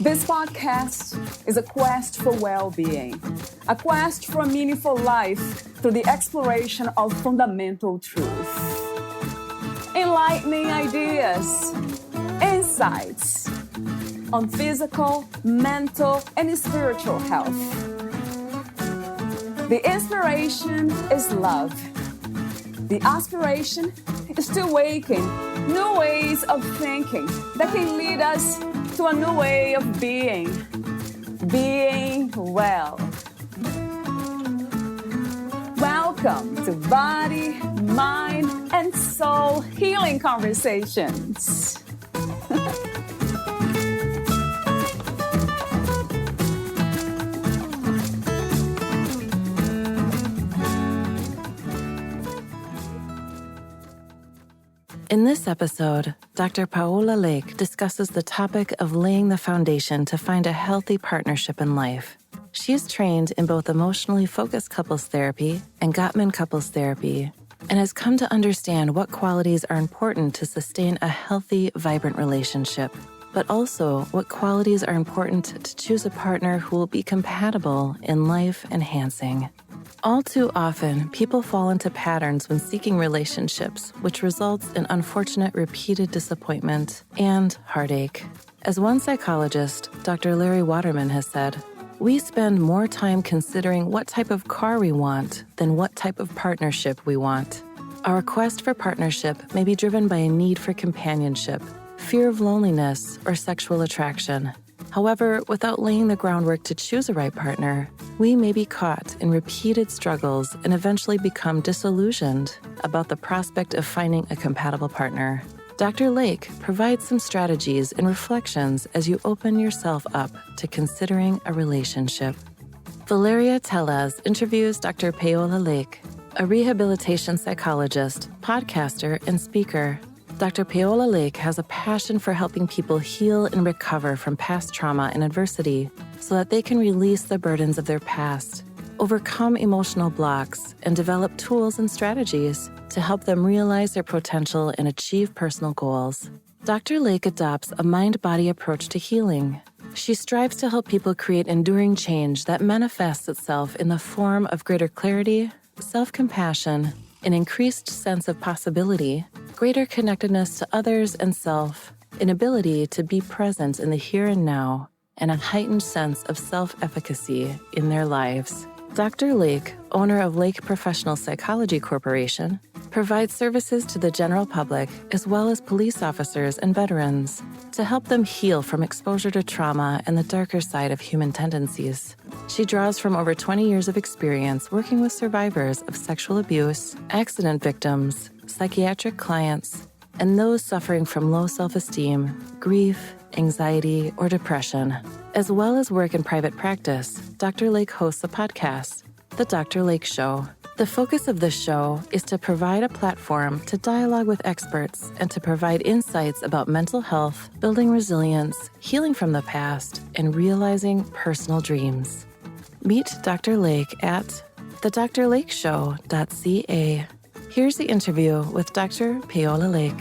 This podcast is a quest for well-being, a quest for a meaningful life through the exploration of fundamental truth. Enlightening ideas, insights on physical, mental, and spiritual health. The inspiration is love. The aspiration is to awaken new ways of thinking that can lead us to a new way of being well. Welcome to Body, Mind, and Soul Healing Conversations. In this episode, Dr. Paola Lake discusses the topic of laying the foundation to find a healthy partnership in life. She is trained in both emotionally focused couples therapy and Gottman couples therapy, and has come to understand what qualities are important to sustain a healthy, vibrant relationship, but also what qualities are important to choose a partner who will be compatible and life-enhancing. All too often, people fall into patterns when seeking relationships, which results in unfortunate repeated disappointment and heartache. As one psychologist, Dr. Larry Waterman, has said, we spend more time considering what type of car we want than what type of partnership we want. Our quest for partnership may be driven by a need for companionship, fear of loneliness, or sexual attraction. However, without laying the groundwork to choose a right partner, we may be caught in repeated struggles and eventually become disillusioned about the prospect of finding a compatible partner. Dr. Lake provides some strategies and reflections as you open yourself up to considering a relationship. Valeria Tellez interviews Dr. Paola Lake, a rehabilitation psychologist, podcaster, and speaker. Dr. Paola Lake has a passion for helping people heal and recover from past trauma and adversity so that they can release the burdens of their past, overcome emotional blocks, and develop tools and strategies to help them realize their potential and achieve personal goals. Dr. Lake adopts a mind-body approach to healing. She strives to help people create enduring change that manifests itself in the form of greater clarity, self-compassion, an increased sense of possibility, greater connectedness to others and self, an ability to be present in the here and now, and a heightened sense of self-efficacy in their lives. Dr. Lake, owner of Lake Professional Psychology Corporation, provides services to the general public as well as police officers and veterans to help them heal from exposure to trauma and the darker side of human tendencies. She draws from over 20 years of experience working with survivors of sexual abuse, accident victims, psychiatric clients, and those suffering from low self-esteem, grief, anxiety, or depression. As well as work in private practice, Dr. Lake hosts a podcast, The Dr. Lake Show. The focus of this show is to provide a platform to dialogue with experts and to provide insights about mental health, building resilience, healing from the past, and realizing personal dreams. Meet Dr. Lake at thedrlakeshow.ca. Here's the interview with Dr. Paola Lake.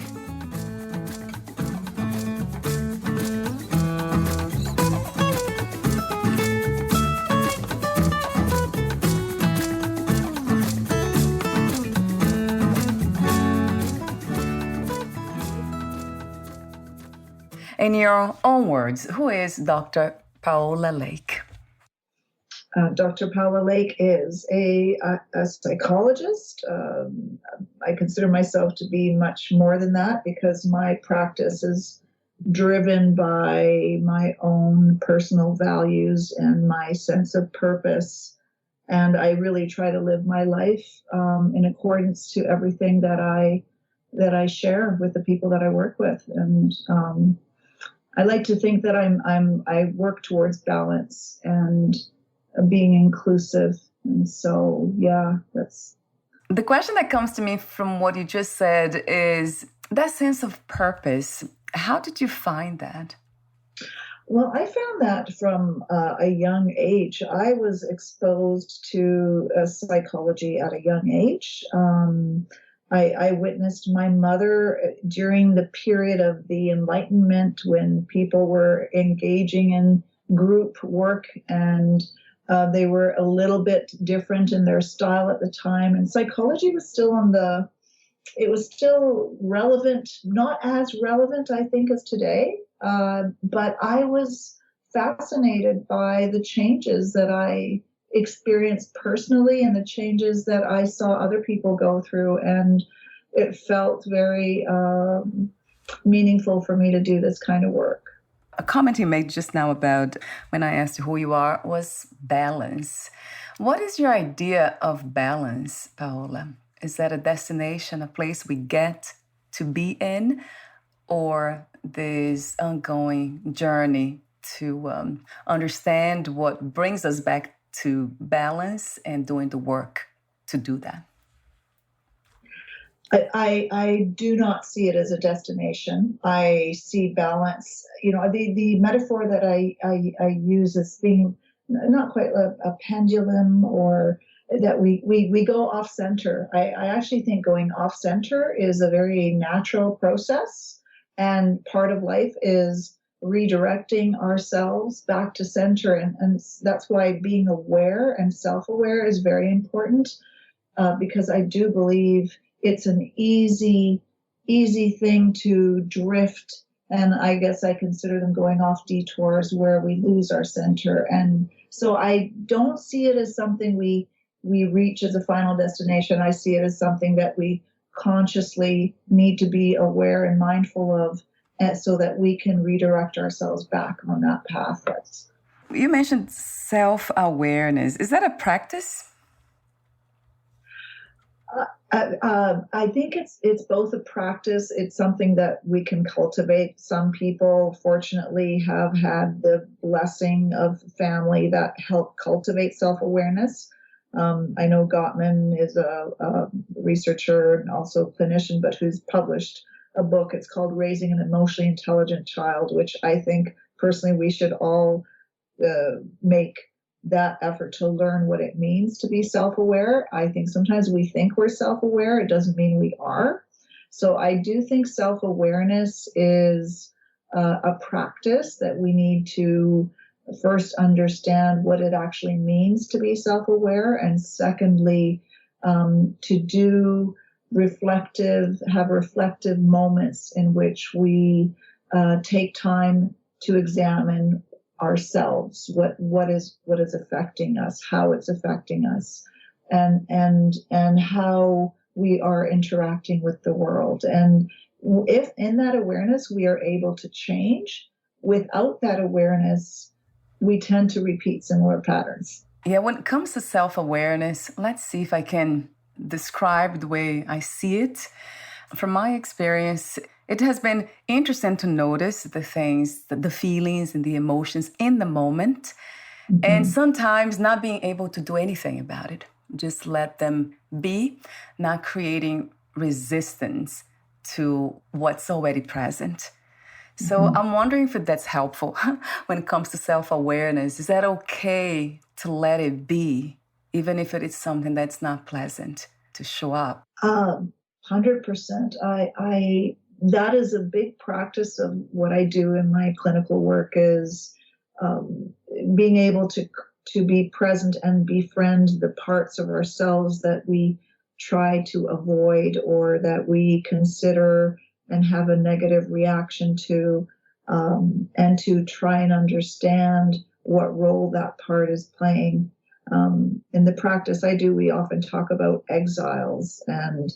In your own words, who is Dr. Paola Lake? Dr. Paola Lake is a psychologist. I consider myself to be much more than that because my practice is driven by my own personal values and my sense of purpose. And I really try to live my life in accordance to everything that I share with the people that I work with. And I like to think that I work towards balance and being inclusive. And so, yeah, that's... The question that comes to me from what you just said is that sense of purpose. How did you find that? Well, I found that from a young age. I was exposed to psychology at a young age. I witnessed my mother during the period of the Enlightenment when people were engaging in group work, and they were a little bit different in their style at the time. And psychology was still it was still relevant, not as relevant, I think, as today. But I was fascinated by the changes that I experienced personally and the changes that I saw other people go through. And it felt very meaningful for me to do this kind of work. A comment you made just now about when I asked you who you are was balance. What is your idea of balance, Paola? Is that a destination, a place we get to be in, or this ongoing journey to understand what brings us back to balance and doing the work to do that? I do not see it as a destination. I see balance. The metaphor that I use as being not quite a pendulum, or that we go off center. I actually think going off center is a very natural process, and part of life is redirecting ourselves back to center, and that's why being aware and self-aware is very important, because I do believe it's an easy thing to drift, and I guess I consider them going off detours where we lose our center. And so I don't see it as something we reach as a final destination. I see it as something that we consciously need to be aware and mindful of, so that we can redirect ourselves back on that path. You mentioned self-awareness. Is that a practice? I think it's both a practice. It's something that we can cultivate. Some people, fortunately, have had the blessing of family that help cultivate self-awareness. I know Gottman is a researcher and also a clinician, but who's published a book. It's called Raising an Emotionally Intelligent Child, which I think personally we should all make that effort to learn what it means to be self-aware. I think sometimes we think we're self-aware. It doesn't mean we are. So I do think self-awareness is a practice that we need to first understand what it actually means to be self-aware, and secondly, to have reflective moments in which we take time to examine ourselves, what is affecting us, how it's affecting us, and how we are interacting with the world. And if in that awareness we are able to change, without that awareness, we tend to repeat similar patterns. Yeah, when it comes to self-awareness, let's see if I can describe the way I see it. From my experience, it has been interesting to notice the things, the feelings and the emotions in the moment, and sometimes not being able to do anything about it. Just let them be, not creating resistance to what's already present. So I'm wondering if that's helpful when it comes to self-awareness. Is that okay to let it be, even if it is something that's not pleasant to show up? 100%. That is a big practice of what I do in my clinical work, is being able to be present and befriend the parts of ourselves that we try to avoid, or that we consider and have a negative reaction to, and to try and understand what role that part is playing. In the practice I do, we often talk about exiles, and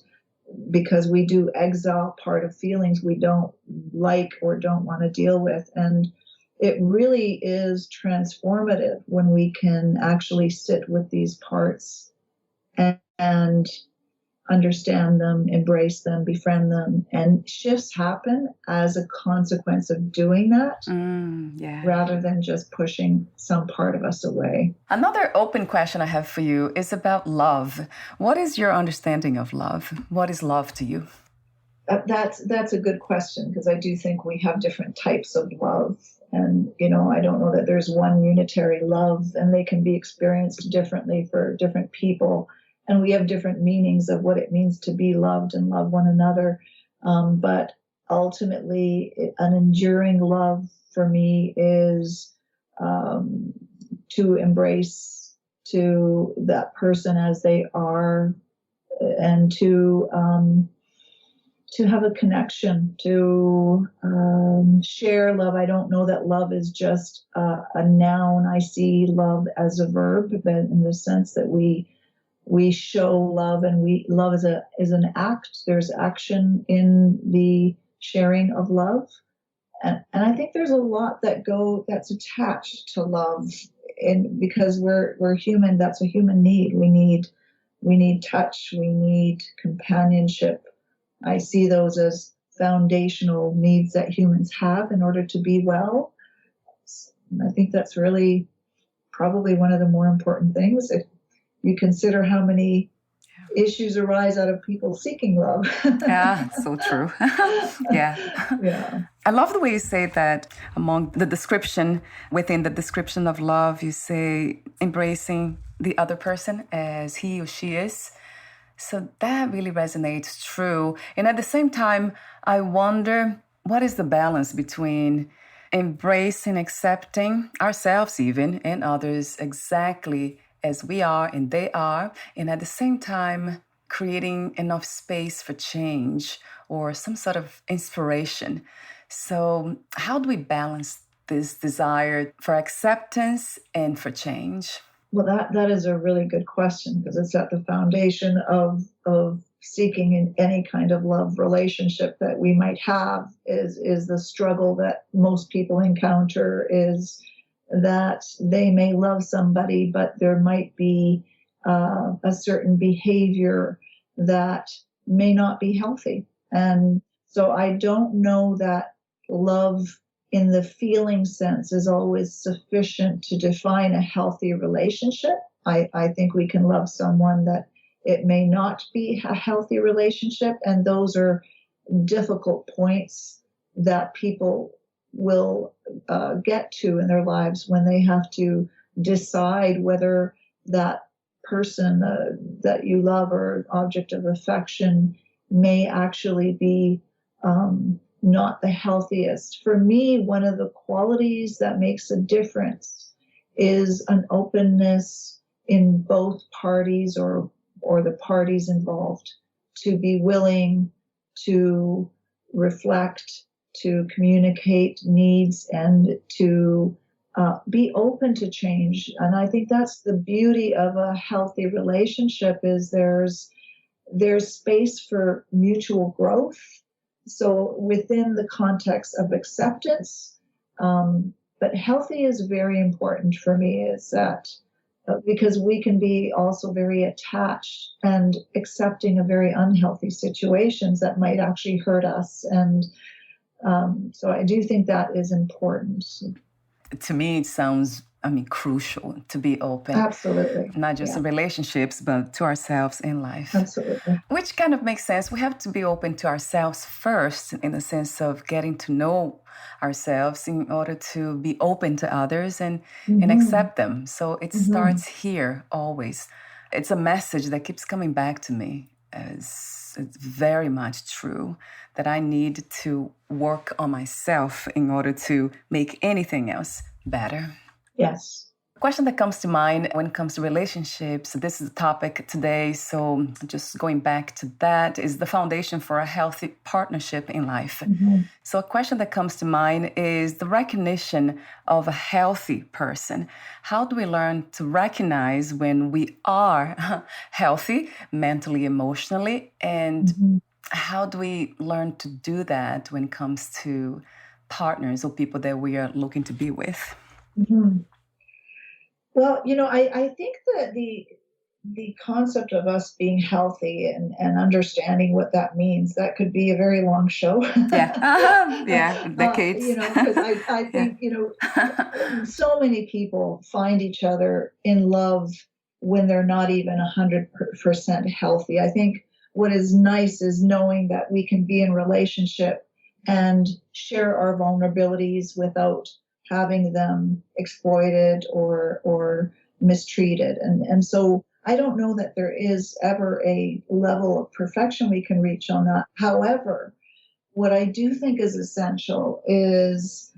because we do exile part of feelings we don't like or don't want to deal with. And it really is transformative when we can actually sit with these parts and understand them, embrace them, befriend them. And shifts happen as a consequence of doing that, rather than just pushing some part of us away. Another open question I have for you is about love. What is your understanding of love? What is love to you? That's a good question, because I do think we have different types of love. And, I don't know that there's one unitary love, and they can be experienced differently for different people. and we have different meanings of what it means to be loved and love one another. But ultimately, an enduring love for me is to embrace to that person as they are, and to have a connection, to share love. I don't know that love is just a noun. I see love as a verb, but in the sense that we show love, and love is an act. There's action in the sharing of love, and I think there's a lot that's attached to love, because we're human. That's a human need. We need touch. We need companionship. I see those as foundational needs that humans have in order to be well. And I think that's really probably one of the more important things. If you consider how many issues arise out of people seeking love. Yeah, so true. Yeah. Yeah. I love the way you say that within the description of love, you say embracing the other person as he or she is. So that really resonates true. And at the same time, I wonder, what is the balance between embracing, accepting ourselves even, and others exactly as we are and they are, and at the same time creating enough space for change or some sort of inspiration. So how do we balance this desire for acceptance and for change? Well, that is a really good question, because it's at the foundation of seeking in any kind of love relationship that we might have, is the struggle that most people encounter, is that they may love somebody, but there might be a certain behavior that may not be healthy. And so I don't know that love in the feeling sense is always sufficient to define a healthy relationship. I think we can love someone that it may not be a healthy relationship, and those are difficult points that people will get to in their lives when they have to decide whether that person that you love or object of affection may actually be not the healthiest. For me, one of the qualities that makes a difference is an openness in both parties, or the parties involved, to be willing to reflect, to communicate needs, and to be open to change. And I think that's the beauty of a healthy relationship, is there's space for mutual growth. So within the context of acceptance, but healthy is very important for me, is that because we can be also very attached and accepting of very unhealthy situations that might actually hurt us. And so I do think that is important. To me, it sounds, crucial to be open. Absolutely. Not just in relationships, but to ourselves in life. Absolutely. Which kind of makes sense. We have to be open to ourselves first, in the sense of getting to know ourselves in order to be open to others and accept them. So it starts here always. It's a message that keeps coming back to me. It's very much true that I need to work on myself in order to make anything else better. Yes. A question that comes to mind when it comes to relationships, this is the topic today, so just going back to that, is the foundation for a healthy partnership in life. So a question that comes to mind is the recognition of a healthy person. How do we learn to recognize when we are healthy, mentally, emotionally, and how do we learn to do that when it comes to partners or people that we are looking to be with? Well, I think that the concept of us being healthy and understanding what that means, that could be a very long show. Decades. Because I think, so many people find each other in love when they're not even 100% healthy. I think what is nice is knowing that we can be in relationship and share our vulnerabilities without having them exploited or mistreated. And so I don't know that there is ever a level of perfection we can reach on that. However, what I do think is essential is,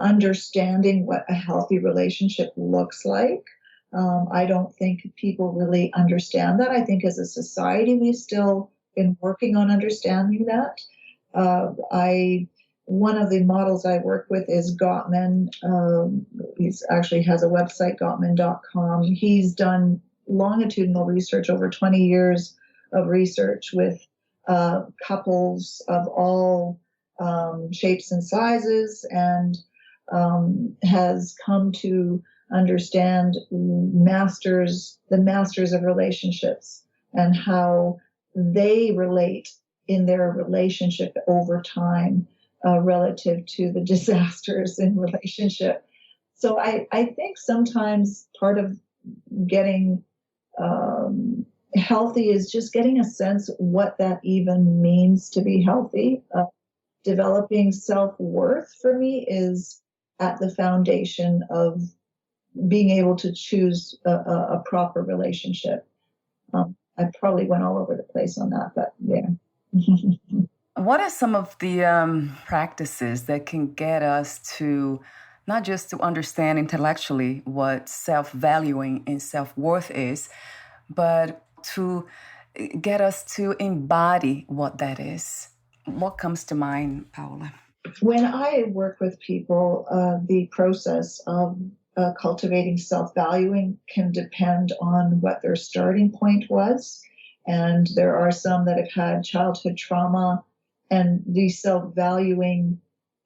understanding what a healthy relationship looks like. I don't think people really understand that. I think as a society, we've still been working on understanding that. One of the models I work with is Gottman. He actually has a website, Gottman.com. He's done longitudinal research, over 20 years of research with couples of all shapes and sizes, and has come to understand the masters of relationships and how they relate in their relationship over time relative to the disasters in relationship. So I think sometimes part of getting healthy is just getting a sense what that even means to be healthy. Developing self-worth for me is at the foundation of being able to choose a proper relationship. I probably went all over the place on that, but yeah. What are some of the practices that can get us to not just to understand intellectually what self-valuing and self-worth is, but to get us to embody what that is? What comes to mind, Paola? When I work with people, the process of cultivating self-valuing can depend on what their starting point was. And there are some that have had childhood trauma, and the self-valuing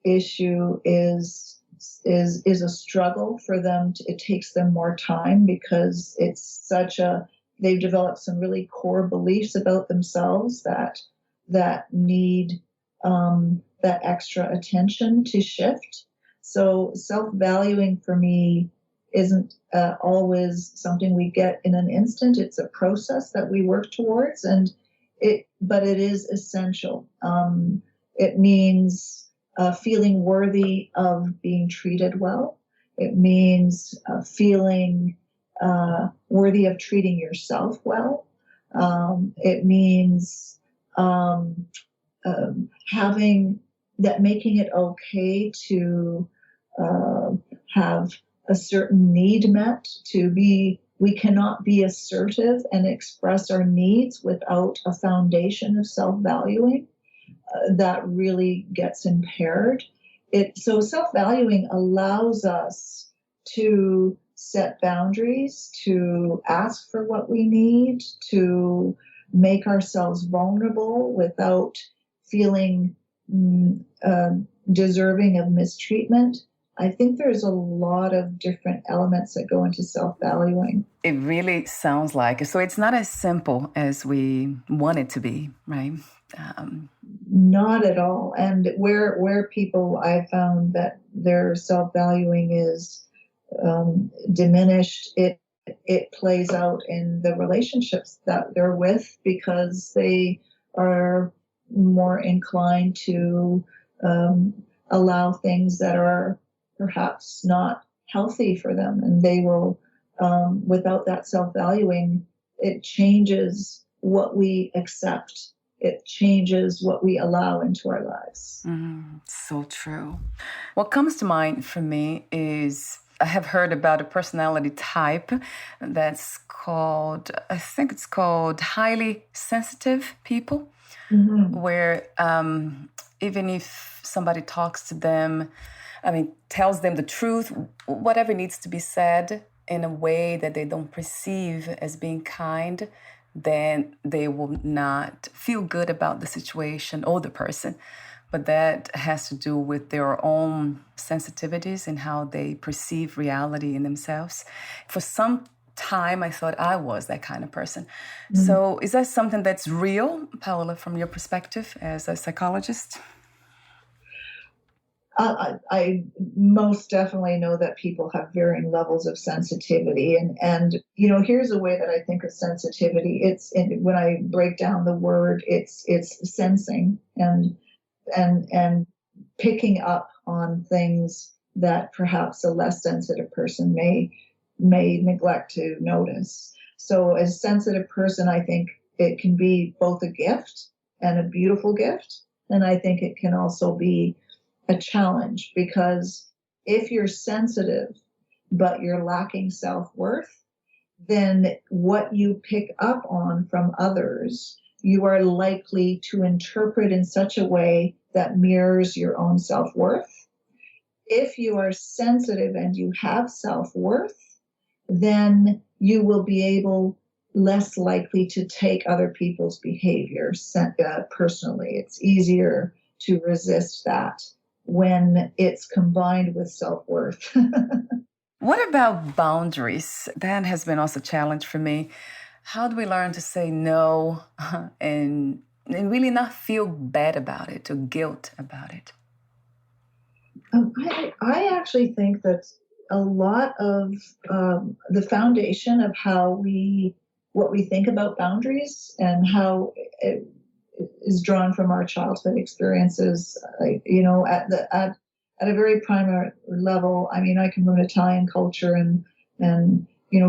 issue is a struggle for them. It takes them more time because they've developed some really core beliefs about themselves that need that extra attention to shift. So self-valuing for me isn't always something we get in an instant. It's a process that we work towards, but it is essential. It means feeling worthy of being treated well. It means feeling worthy of treating yourself well. It means making it okay to have a certain need met, we cannot be assertive and express our needs without a foundation of self-valuing. That really gets impaired. So self-valuing allows us to set boundaries, to ask for what we need, to make ourselves vulnerable without feeling deserving of mistreatment. I think there's a lot of different elements that go into self-valuing. It really sounds like it. So it's not as simple as we want it to be, right? Not at all. And where people, I found that their self-valuing is diminished, it plays out in the relationships that they're with, because they are more inclined to allow things that are perhaps not healthy for them, and they will, without that self-valuing, it changes what we accept. It changes what we allow into our lives. So true. What comes to mind for me is I have heard about a personality type that's called, I think it's called highly sensitive people, where even if somebody talks to them, tells them the truth, whatever needs to be said in a way that they don't perceive as being kind, then they will not feel good about the situation or the person. But that has to do with their own sensitivities and how they perceive reality in themselves. For some time, I thought I was that kind of person. So is that something that's real, Paola, from your perspective as a psychologist? I most definitely know that people have varying levels of sensitivity, and here's a way that I think of sensitivity. When I break down the word, it's sensing and picking up on things that perhaps a less sensitive person may neglect to notice. So as a sensitive person, I think it can be both a gift and a beautiful gift. And I think it can also be a challenge, because if you're sensitive, but you're lacking self-worth, then what you pick up on from others, you are likely to interpret in such a way that mirrors your own self-worth. If you are sensitive and you have self-worth, then you will be less likely to take other people's behavior personally. It's easier to resist that when it's combined with self-worth. What about boundaries? That has been also a challenge for me. How do we learn to say no and really not feel bad about it or guilt about it? I actually think that a lot of the foundation of what we think about boundaries and how it is drawn from our childhood experiences. At a very primary level. I mean, I come from an Italian culture, and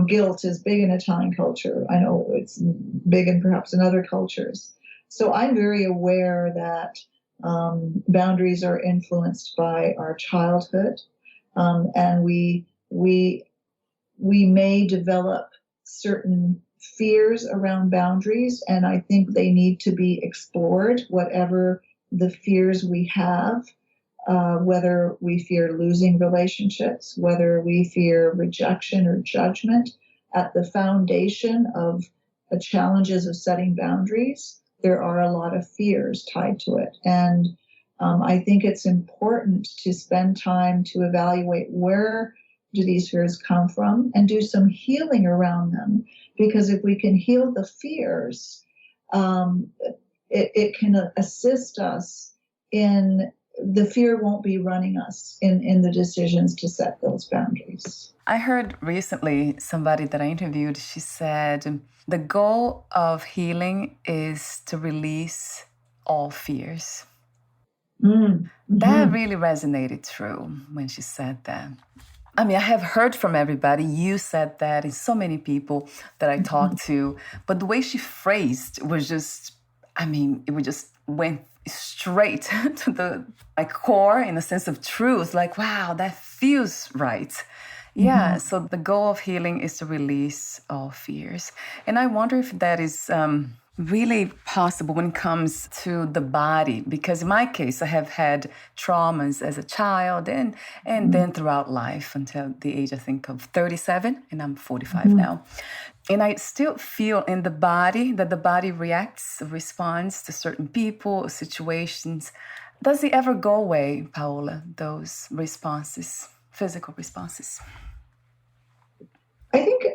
guilt is big in Italian culture. I know it's big in perhaps in other cultures. So I'm very aware that boundaries are influenced by our childhood, and we may develop certain fears around boundaries, and I think they need to be explored, whatever the fears we have. Whether we fear losing relationships, whether we fear rejection or judgment, at the foundation of the challenges of setting boundaries, there are a lot of fears tied to it. And I think it's important to spend time to evaluate where do these fears come from and do some healing around them. Because if we can heal the fears, it can assist us in the fear won't be running us in the decisions to set those boundaries. I heard recently somebody that I interviewed, she said, the goal of healing is to release all fears. Mm-hmm. That really resonated true when she said that. I mean, I have heard from everybody. You said that, and so many people that I talked to. But the way she phrased was just, it just went straight to the core, in a sense of truth. Like, wow, that feels right. Yeah, so the goal of healing is to release all fears. And I wonder if that is really possible when it comes to the body. Because in my case, I have had traumas as a child and then throughout life until the age, I think, of 37, and I'm 45 now. And I still feel in the body that the body responds to certain people, situations. Does it ever go away, Paola, those responses, physical responses?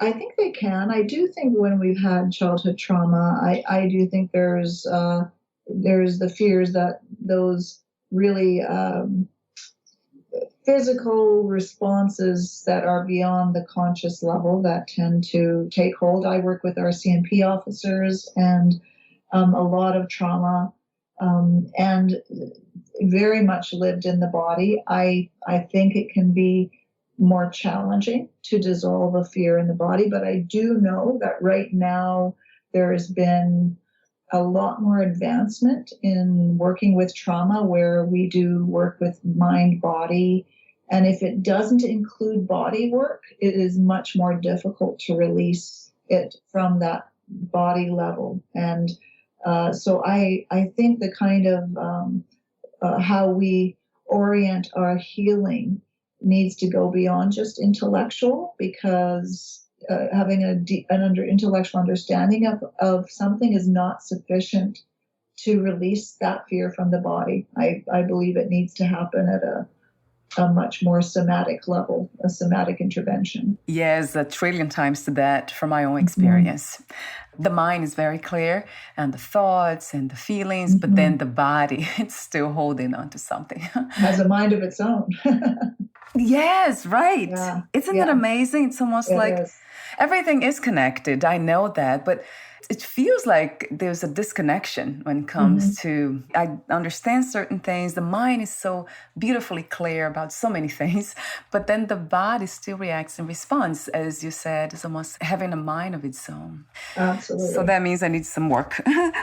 I think they can. I do think when we've had childhood trauma, I do think there's the fears that those really physical responses that are beyond the conscious level that tend to take hold. I work with our CMP officers, and a lot of trauma and very much lived in the body. I think it can be more challenging to dissolve a fear in the body, but I do know that right now there has been a lot more advancement in working with trauma, where we do work with mind, body, and if it doesn't include body work, it is much more difficult to release it from that body level. And so I think the kind of how we orient our healing needs to go beyond just intellectual, because having an intellectual understanding of something is not sufficient to release that fear from the body. I believe it needs to happen at a much more somatic level, a somatic intervention. Yes, a trillion times to that from my own experience. The mind is very clear, and the thoughts and the feelings, but then the body, it's still holding on to something. Has a mind of its own. Yes, right. Yeah. Isn't it amazing? It's almost like everything is connected. I know that, but It feels like there's a disconnection when it Mm-hmm. comes to, I understand certain things. The mind is so beautifully clear about so many things, but then the body still reacts and responds. As you said, it's almost having a mind of its own. So Absolutely. that means I need some work,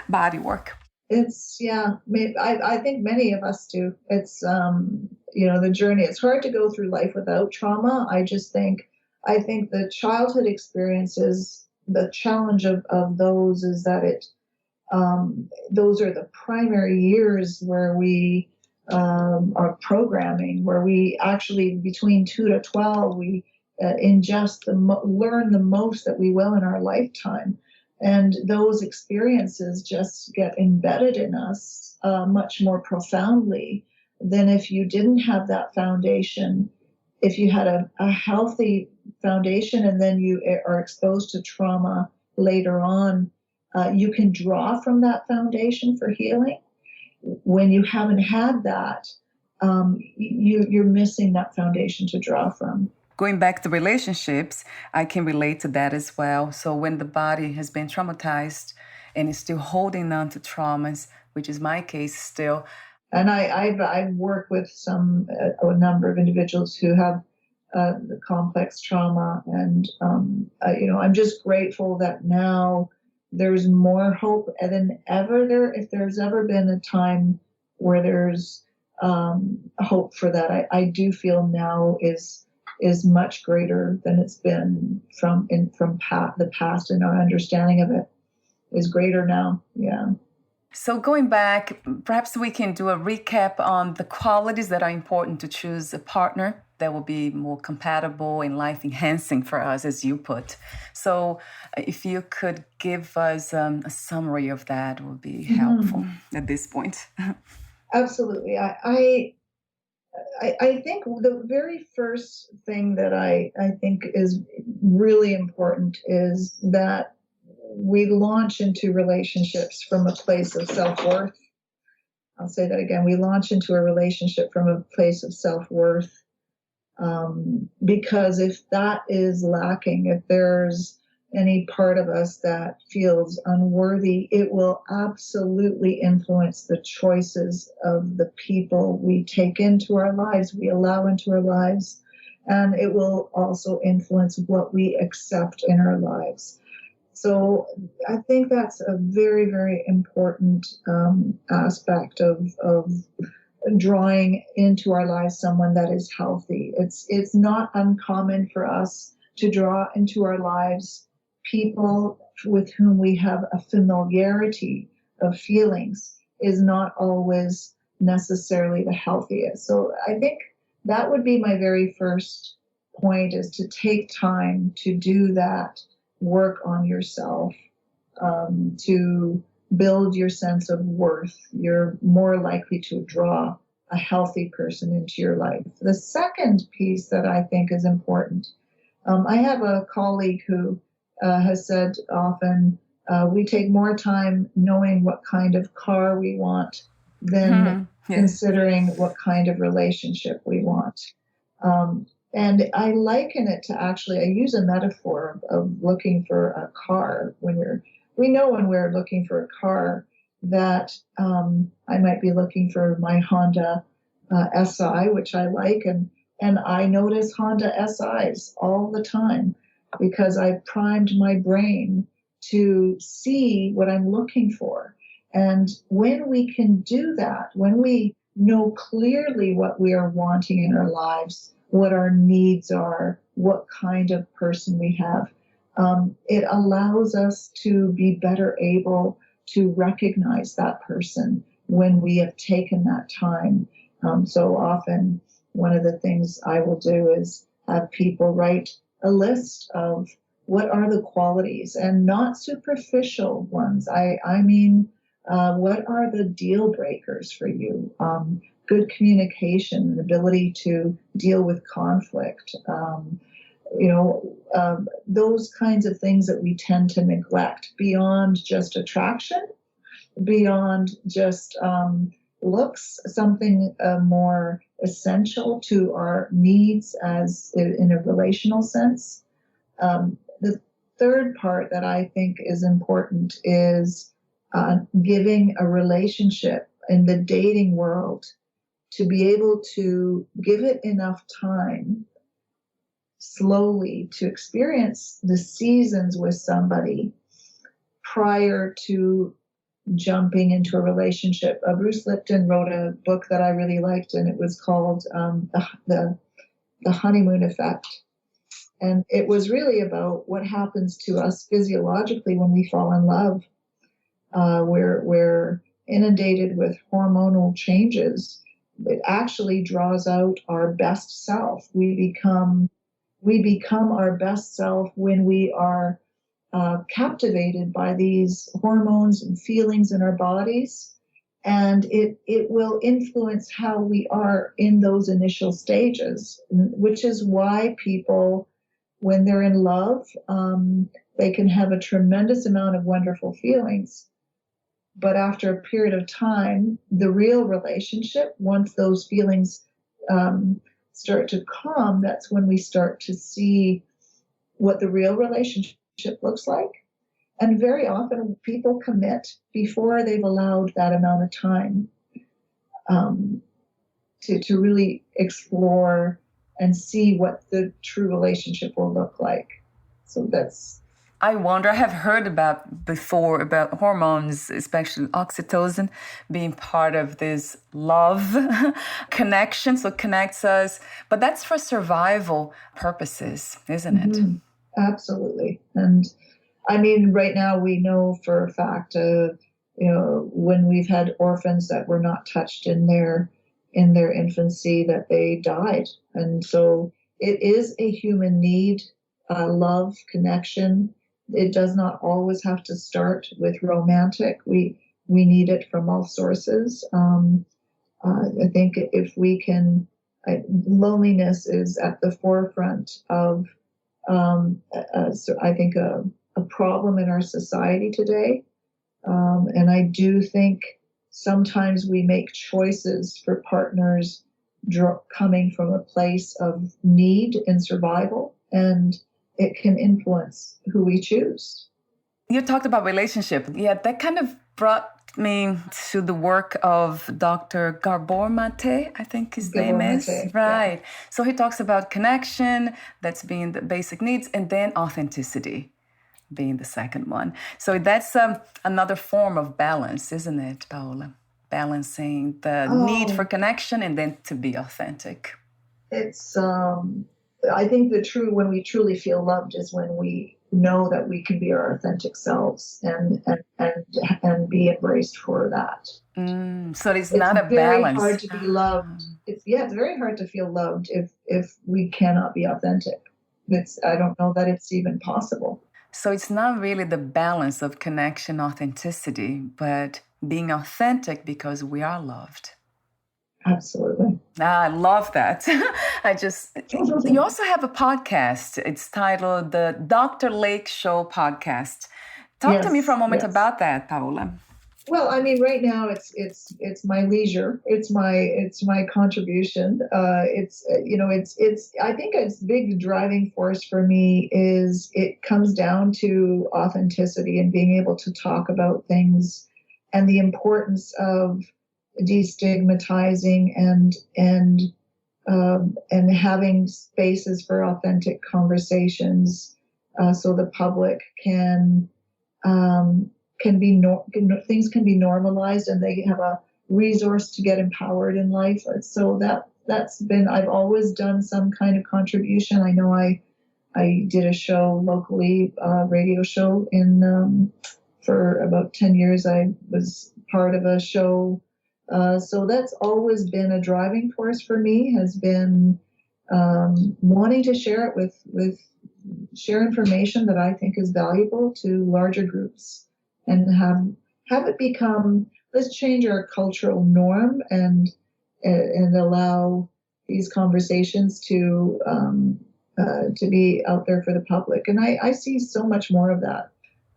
body work. It's, yeah, I think many of us do. It's, the journey. It's hard to go through life without trauma. I think the childhood experiences, the challenge of those is that those are the primary years where we are programming, where we actually, between 2 to 12, we learn the most that we will in our lifetime. And those experiences just get embedded in us much more profoundly than if you didn't have that foundation. If you had a healthy foundation and then you are exposed to trauma later on, you can draw from that foundation for healing. When you haven't had that, you're missing that foundation to draw from. Going back to relationships, I can relate to that as well. So when the body has been traumatized and is still holding on to traumas, which is my case still. And I've worked with a number of individuals who have the complex trauma, and I'm just grateful that now there's more hope than ever. If there's ever been a time where there's hope for that, I do feel now is much greater than it's been from the past, and our understanding of it is greater now. Yeah. So going back, perhaps we can do a recap on the qualities that are important to choose a partner that will be more compatible and life enhancing for us, as you put. So if you could give us a summary of that, would be helpful at this point. Absolutely. I think the very first thing that I think is really important is that we launch into relationships from a place of self-worth. I'll say that again. We launch into a relationship from a place of self-worth, because if that is lacking, if there's any part of us that feels unworthy, it will absolutely influence the choices of the people we take into our lives, we allow into our lives, and it will also influence what we accept in our lives. So I think that's a very, very important aspect of drawing into our lives someone that is healthy. It's not uncommon for us to draw into our lives people with whom we have a familiarity of feelings is not always necessarily the healthiest. So I think that would be my very first point, is to take time to do that work on yourself, to build your sense of worth. You're more likely to draw a healthy person into your life. The second piece that I think is important, I have a colleague who has said often, we take more time knowing what kind of car we want than considering what kind of relationship we want. And I liken it to, actually, I use a metaphor of looking for a car. We know when we're looking for a car that I might be looking for my Honda SI, which I like, and I notice Honda SIs all the time because I've primed my brain to see what I'm looking for. And when we can do that, when we know clearly what we are wanting in our lives, what our needs are, what kind of person we have, it allows us to be better able to recognize that person when we have taken that time. So often, one of the things I will do is have people write a list of what are the qualities, and not superficial ones. I mean, what are the deal breakers for you? Good communication, an ability to deal with conflict, those kinds of things that we tend to neglect beyond just attraction, beyond just looks, something more essential to our needs as in a relational sense. The third part that I think is important is giving a relationship in the dating world to be able to give it enough time slowly to experience the seasons with somebody prior to jumping into a relationship. Bruce Lipton wrote a book that I really liked, and it was called the Honeymoon Effect. And it was really about what happens to us physiologically when we fall in love. We're inundated with hormonal changes. It actually draws out our best self. We become our best self when we are captivated by these hormones and feelings in our bodies. And it will influence how we are in those initial stages, which is why people, when they're in love, they can have a tremendous amount of wonderful feelings. But after a period of time, the real relationship, once those feelings start to calm, that's when we start to see what the real relationship looks like. And very often people commit before they've allowed that amount of time to really explore and see what the true relationship will look like. So that's... I wonder, I have heard before about hormones, especially oxytocin, being part of this love connection, so connects us. But that's for survival purposes, isn't it? Mm-hmm. Absolutely. And I mean, right now we know for a fact, when we've had orphans that were not touched in their infancy, that they died. And so it is a human need, love, connection. It does not always have to start with romantic. We need it from all sources. I think if we can, loneliness is at the forefront of, so I think a problem in our society today. And I do think sometimes we make choices for partners coming from a place of need and survival, and it can influence who we choose. You talked about relationship. Yeah, that kind of brought me to the work of Dr. Gabor Mate, I think his name is. Right. Yeah. So he talks about connection, that's being the basic needs, and then authenticity being the second one. So that's another form of balance, isn't it, Paola? Balancing the need for connection and then to be authentic. It's, I think when we truly feel loved is when we know that we can be our authentic selves and be embraced for that. So it's not a balance. It's very hard to be loved. It's very hard to feel loved if we cannot be authentic. I don't know that it's even possible. So it's not really the balance of connection, authenticity, but being authentic because we are loved. Absolutely. I love that. You also have a podcast. It's titled the Dr. Lake Show Podcast. Talk to me for a moment about that, Paola. Well, I mean, right now it's my leisure. It's my contribution. I think a big driving force for me is it comes down to authenticity and being able to talk about things and the importance of destigmatizing and having spaces for authentic conversations, so the public things can be normalized and they have a resource to get empowered in life. So that's been, I've always done some kind of contribution. I know I did a show locally, radio show for about 10 years. I was part of a show. So that's always been a driving force for me, has been wanting to share it share information that I think is valuable to larger groups. And have it become, let's change our cultural norm and allow these conversations to be out there for the public. And I see so much more of that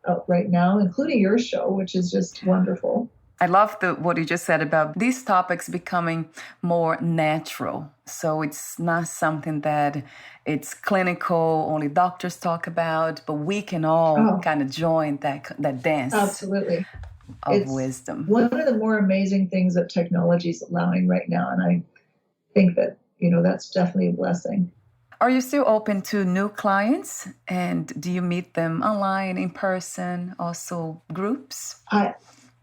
out right now, including your show, which is just wonderful. I love what you just said about these topics becoming more natural. So it's not something that it's clinical, only doctors talk about, but we can all kind of join that dance. Absolutely. Of wisdom. One of the more amazing things that technology is allowing right now, and I think that, that's definitely a blessing. Are you still open to new clients? And do you meet them online, in person, also groups?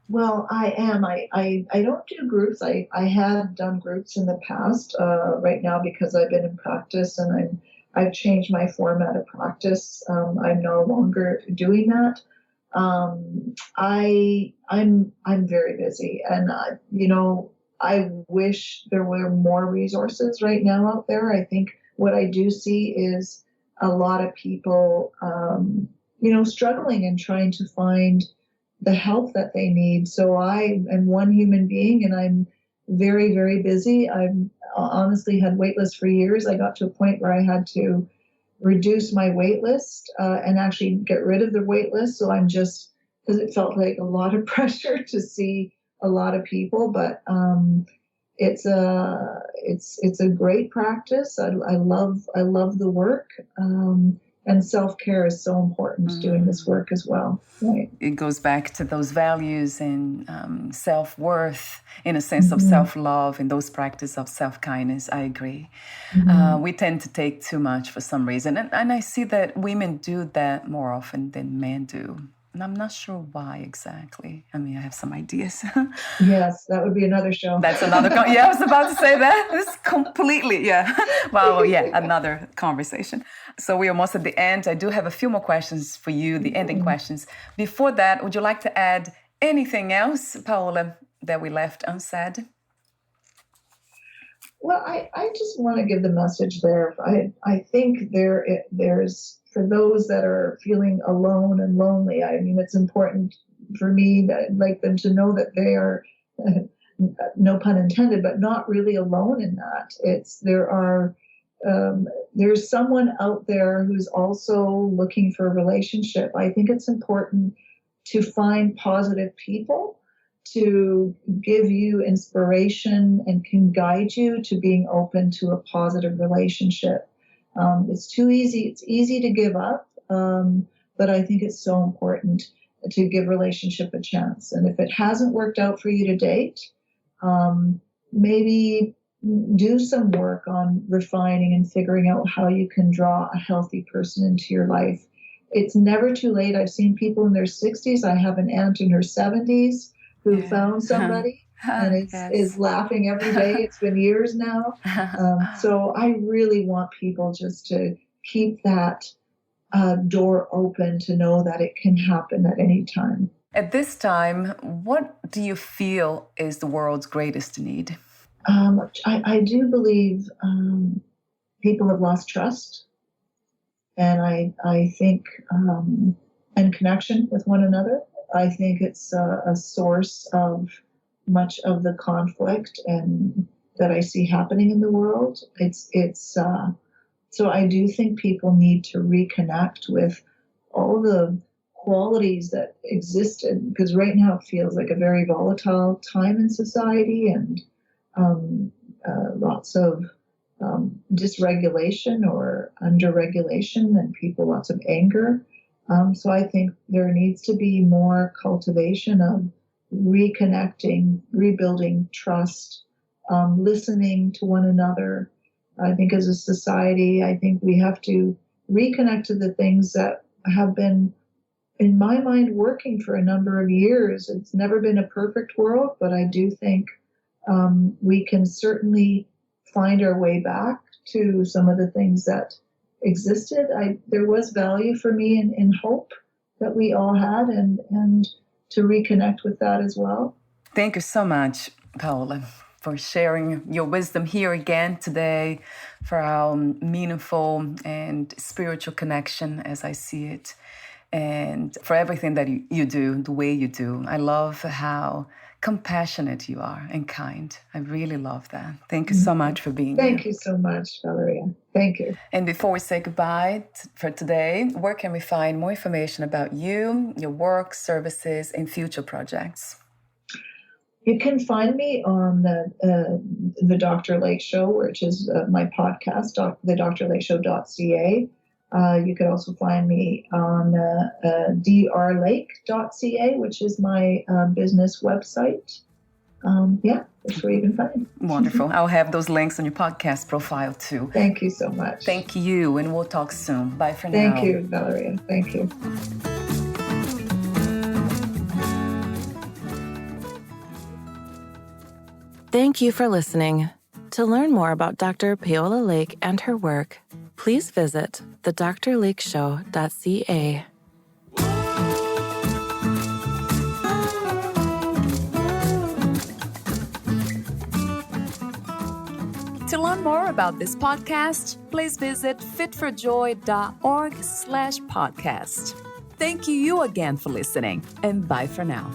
Well, I am. I don't do groups. I have done groups in the past. Right now, because I've been in practice and I've changed my format of practice. I'm no longer doing that. I'm very busy, and I wish there were more resources right now out there. I think what I do see is a lot of people, struggling and trying to find the help that they need. So I am one human being, and I'm very, very busy. I've honestly had wait lists for years. I got to a point where I had to reduce my wait list and actually get rid of the wait list. So I'm just, because it felt like a lot of pressure to see a lot of people, but it's a great practice. I love the work. And self-care is so important doing this work as well. Right. It goes back to those values and self-worth, in a sense of self-love, and those practice of self-kindness. I agree. We tend to take too much for some reason. And I see that women do that more often than men do. And I'm not sure why exactly. I mean, I have some ideas. Yes, that would be another show. That's another, I was about to say that. It's completely, another conversation. So we're almost at the end. I do have a few more questions for you, the ending questions. Before that, would you like to add anything else, Paola, that we left unsaid? Well, I just want to give the message there. I think there's, for those that are feeling alone and lonely, I mean, it's important for me that I'd like them to know that they are, no pun intended, but not really alone in that. There's someone out there who's also looking for a relationship. I think it's important to find positive people to give you inspiration and can guide you to being open to a positive relationship. It's too easy. It's easy to give up, but I think it's so important to give relationship a chance. And if it hasn't worked out for you to date, maybe do some work on refining and figuring out how you can draw a healthy person into your life. It's never too late. I've seen people in their 60s. I have an aunt in her 70s who found somebody and is laughing every day. It's been years now. So I really want people just to keep that door open to know that it can happen at any time. At this time, what do you feel is the world's greatest need? I do believe people have lost trust, and I think and connection with one another. I think it's a source of much of the conflict and that I see happening in the world. So I do think people need to reconnect with all the qualities that existed, because right now it feels like a very volatile time in society, and lots of dysregulation or underregulation, and people lots of anger. So I think there needs to be more cultivation of reconnecting, rebuilding trust, listening to one another. I think as a society, I think we have to reconnect to the things that have been, in my mind, working for a number of years. It's never been a perfect world, but I do think we can certainly find our way back to some of the things that existed. There was value for me in hope that we all had, and to reconnect with that as well. Thank you so much, Paola, for sharing your wisdom here again today, for our meaningful and spiritual connection as I see it, and for everything that you do, the way you do. I love how compassionate you are and kind. I really love that. Thank you so much for being here. Thank you so much, Valeria. Thank you. And before we say goodbye for today, where can we find more information about you, your work, services, and future projects? You can find me on the Dr. Lake Show, which is my podcast, thedrlakeshow.ca. You could also find me on drlake.ca, which is my business website. That's where you can find me. Wonderful. I'll have those links on your podcast profile too. Thank you so much. Thank you, and we'll talk soon. Bye for now. Thank you, Valeria. Thank you. Thank you for listening. To learn more about Dr. Paola Lake and her work, please visit thedrlakeshow.ca. To learn more about this podcast, please visit fitforjoy.org/podcast. Thank you again for listening, and bye for now.